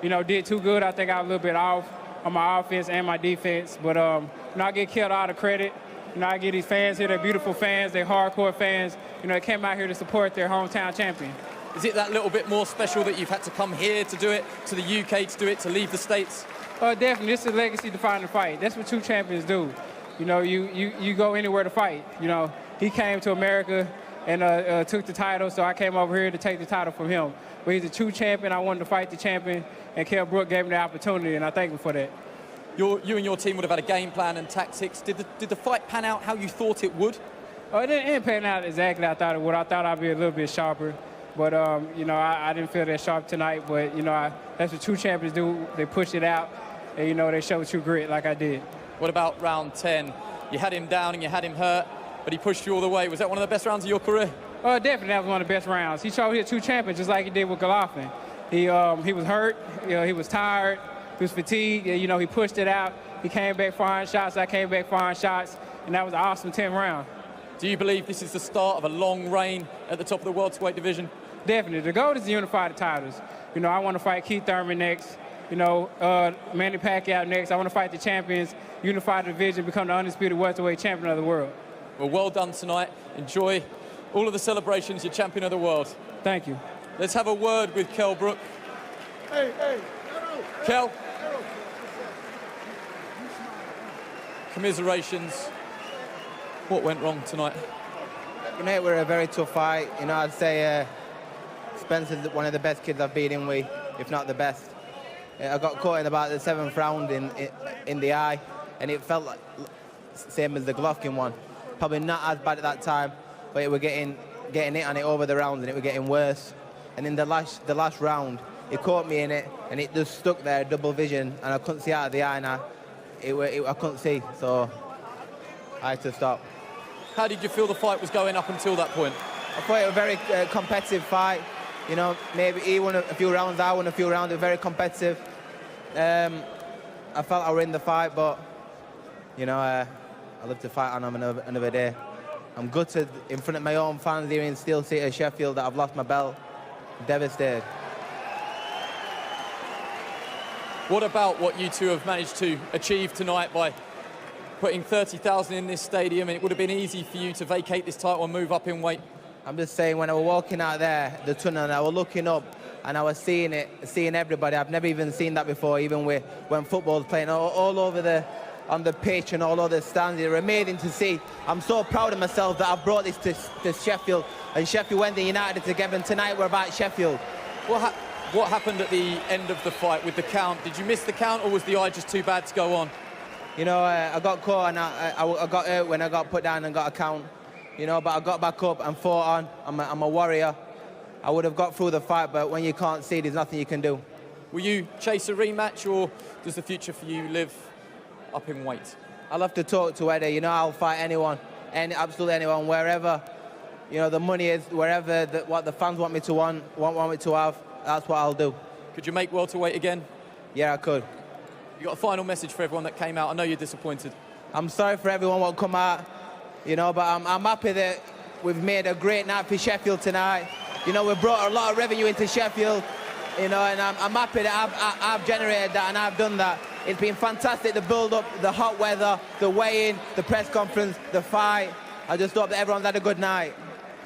you know, did too good. I think I was a little bit off on my offense and my defense. But, you know, I get Kell all the credit. You know, I get these fans here. They're beautiful fans. They're hardcore fans. You know, they came out here to support their hometown champion.
Is it that little bit more special that you've had to come here to do it, to the UK to do it, to leave the States?
Definitely. This is a legacy-defining fight. That's what true champions do. You know, you go anywhere to fight. You know, he came to America and took the title, so I came over here to take the title from him. But he's a true champion. I wanted to fight the champion, and Kell Brook gave me the opportunity, and I thank him for that.
You and your team would have had a game plan and tactics. Did the fight pan out how you thought it would?
It didn't pan out exactly how I thought it would. I thought I'd be a little bit sharper. But, you know, I didn't feel that sharp tonight. But, you know, that's what true champions do. They push it out, and, you know, they show true grit like I did.
What about round 10? You had him down and you had him hurt, but he pushed you all the way. Was that one of the best rounds of your career?
Definitely, that was one of the best rounds. He showed he a true champion, just like he did with Golovkin. He was hurt. You know, he was tired. He was fatigued. You know, he pushed it out. He came back firing shots. I came back firing shots, and that was an awesome 10th round.
Do you believe this is the start of a long reign at the top of the welterweight division?
Definitely. The goal is to unify the titles. You know, I want to fight Keith Thurman next. You know, Manny Pacquiao next. I want to fight the champions, unify the division, become the undisputed welterweight champion of the world.
Well done tonight. Enjoy all of the celebrations. You're champion of the world.
Thank you.
Let's have a word with Kell Brook. Hey. Kell. Commiserations. What went wrong tonight?
Tonight we're a very tough fight. You know, I'd say Spence is one of the best kids I've beaten with, if not the best. I got caught in about the 7th round in the eye, and it felt like same as the Golovkin one. Probably not as bad at that time, but it was getting it on it over the rounds, and it was getting worse. And in the last round, it caught me in it, and it just stuck there, double vision, and I couldn't see out of the eye now. I couldn't see, so I had to stop.
How did you feel the fight was going up until that point?
I thought it was a very competitive fight. You know, maybe he won a few rounds, I won a few rounds. It was very competitive. I felt I was in the fight, but, you know, I love to fight on another day. I'm gutted in front of my own fans here in Steel City, Sheffield, that I've lost my belt. I'm devastated.
What about what you two have managed to achieve tonight by putting 30,000 in this stadium? And it would have been easy for you to vacate this title and move up in weight.
I'm just saying, when I was walking out there, the tunnel, and I was looking up, and I was seeing everybody. I've never even seen that before, even when football was playing all over on the pitch and all over the stands. It was amazing to see. I'm so proud of myself that I've brought this to Sheffield, and Sheffield Wednesday United together, and tonight we're about Sheffield.
What happened at the end of the fight with the count? Did you miss the count, or was the eye just too bad to go on?
You know, I got caught, and I got hurt when I got put down and got a count. You know, but I got back up and fought on. I'm a warrior. I would have got through the fight, but when you can't see, there's nothing you can do.
Will you chase a rematch, or does the future for you live up in weight?
I'll have to talk to Eddie. You know, I'll fight anyone, absolutely anyone, wherever, you know, the money is, wherever what the fans want me to want me to have, that's what I'll do.
Could you make welterweight again?
Yeah, I could.
You got a final message for everyone that came out? I know you're disappointed.
I'm sorry for everyone who come out. You know, but I'm happy that we've made a great night for Sheffield tonight. You know, we've brought a lot of revenue into Sheffield, you know, and I'm happy that I've generated that and I've done that. It's been fantastic, the build-up, the hot weather, the weigh-in, the press conference, the fight. I just hope that everyone's had a good night.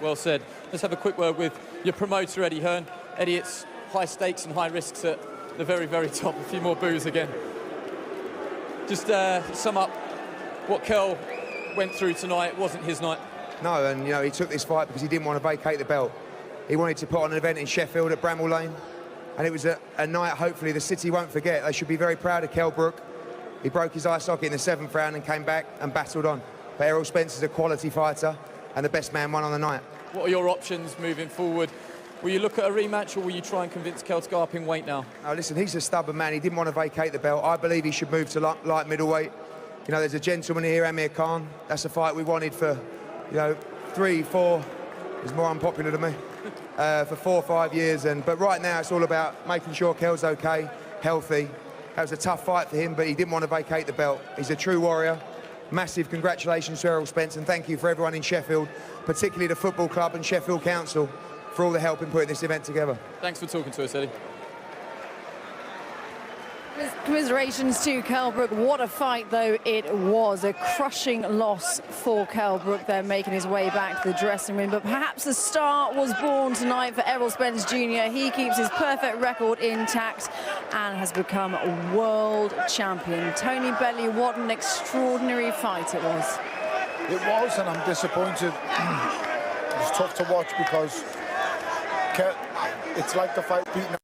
Well said. Let's have a quick word with your promoter, Eddie Hearn. Eddie, it's high stakes and high risks at the very, very top. A few more boos again. Just sum up what Kell went through tonight. It wasn't his night.
No, and you know, he took this fight because he didn't want to vacate the belt. He wanted to put on an event in Sheffield at Bramall Lane, and it was a night hopefully the city won't forget. They should be very proud of Kell Brook. He broke his eye socket in the 7th round and came back and battled on. But Errol Spence is a quality fighter. and the best man won on the night.
What are your options moving forward? Will you look at a rematch, or will you try and convince Kell to go up in weight now?
No, listen, he's a stubborn man. He didn't want to vacate the belt. I believe he should move to light middleweight. You know, there's a gentleman here, Amir Khan. That's a fight we wanted for, 3, 4. He's more unpopular than me. For 4 or 5 years. But right now, it's all about making sure Kell's okay, healthy. That was a tough fight for him, but he didn't want to vacate the belt. He's a true warrior. Massive congratulations to Errol Spence, and thank you for everyone in Sheffield, particularly the football club and Sheffield Council, for all the help in putting this event together.
Thanks for talking to us, Eddie.
Commiserations to Kell Brook. What a fight, though, it was. A crushing loss for Kell Brook there, making his way back to the dressing room. But perhaps the star was born tonight for Errol Spence Jr. He keeps his perfect record intact and has become a world champion. Tony Bellew, what an extraordinary fight it was.
It was, and I'm disappointed. It was tough to watch because it's like the fight beating